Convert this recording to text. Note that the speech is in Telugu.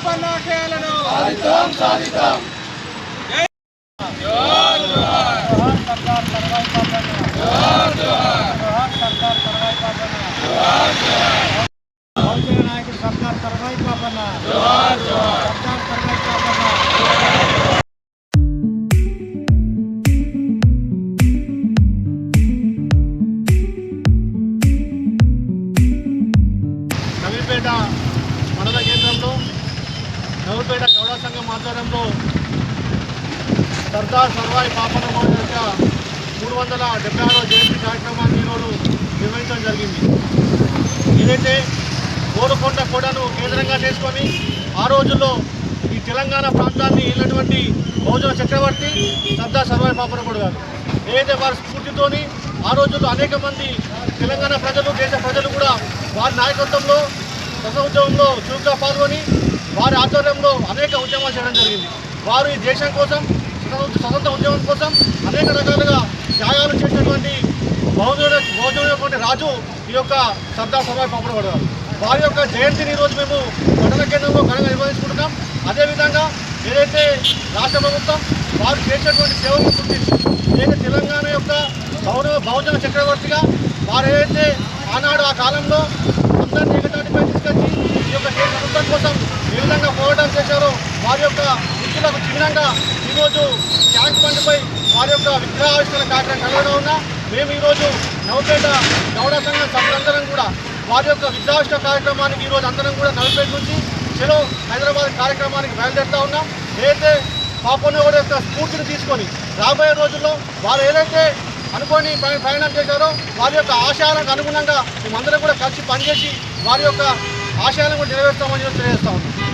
పాపన్న ఆశయాలను సాధిద్దాం. జోహార్ జోహార్ సర్దార్ సర్వాయి పాపన్న. జోహార్ జోహార్ సర్దార్ సర్వాయి పాపన్న. జోహార్ జోహార్ బహుజన నాయకుడు సర్దార్ సర్వాయి పాపన్న. జోహార్ జోహార్ సర్దార్ సర్వాయి పాపన్న. నవీపేట మండల కేంద్రంలో నవీపేట గౌడ సంఘం ఆధ్వర్యంలో సర్దార్ సర్వాయి పాపన్న మహోదయ యొక్క 376వ జయంతి కార్యక్రమాన్ని ఈరోజు నిర్వహించడం జరిగింది. ఏదైతే గోల్కొండ కోటను కేంద్రంగా చేసుకొని ఆ రోజుల్లో ఈ తెలంగాణ ప్రాంతాన్ని వెళ్ళినటువంటి బహుజన చక్రవర్తి సర్దార్ సర్వాయి పాపన్న గౌడ్ గారు ఏదైతే వారి స్ఫూర్తితోని ఆ రోజుల్లో అనేక మంది తెలంగాణ ప్రజలు దేశ ప్రజలు కూడా వారి నాయకత్వంలో స్వతంత్ర ఉద్యమంలో చురుగ్గా పాల్గొని వారి ఆధ్వర్యంలో అనేక ఉద్యమాలు చేయడం జరిగింది. వారు ఈ దేశం కోసం స్వతంత్ర ఉద్యమం కోసం అనేక రకాలుగా త్యాగాలు చేసినటువంటి బహుజనుడైనటువంటి రాజు ఈ యొక్క సర్దార్ సర్వాయి పాపన్న గౌడ్ గారు. వారి యొక్క జయంతిని ఈరోజు మేము మండల కేంద్రంలో ఘనంగా నిర్వహించుకుంటున్నాం. అదేవిధంగా ఏదైతే రాష్ట్ర ప్రభుత్వం వారు చేసినటువంటి సేవలను గుర్తించి ఏదైతే తెలంగాణ యొక్క బహుజన చక్రవర్తిగా వారు ఏదైతే ఆనాడు ఆ కాలంలో అందరినీ ఏకతాటిపై తీసుకొచ్చి ఈ యొక్క దేశ ప్రభుత్వం కోసం ఏ విధంగా పోరాటం చేశారో వారి యొక్క వృత్తులకు చిహ్నంగా ఈరోజు ట్యాంక్ బండ్పై వారి యొక్క విగ్రహావిష్కరణ కార్యక్రమం కలవడం ఉన్నా మేము ఈరోజు నవపేట గౌడ సంఘం సభ్యులందరం కూడా వారి యొక్క విగ్రహావిష్కరణ కార్యక్రమానికి ఈరోజు అందరం కూడా నవపేట నుంచి చలో హైదరాబాద్ కార్యక్రమానికి బయలుదేరుతూ ఉన్నాం. ఏదైతే పాపన్న గౌడ్ యొక్క స్ఫూర్తిని తీసుకొని రాబోయే రోజుల్లో వారు ఏదైతే అనుకోని ప్రయాణం చేశారో వారి యొక్క ఆశయాలకు అనుగుణంగా మేమందరం కూడా కలిసి పనిచేసి వారి యొక్క ఆశయాలను కూడా నెరవేరుస్తామని తెలియజేస్తా ఉన్నాం.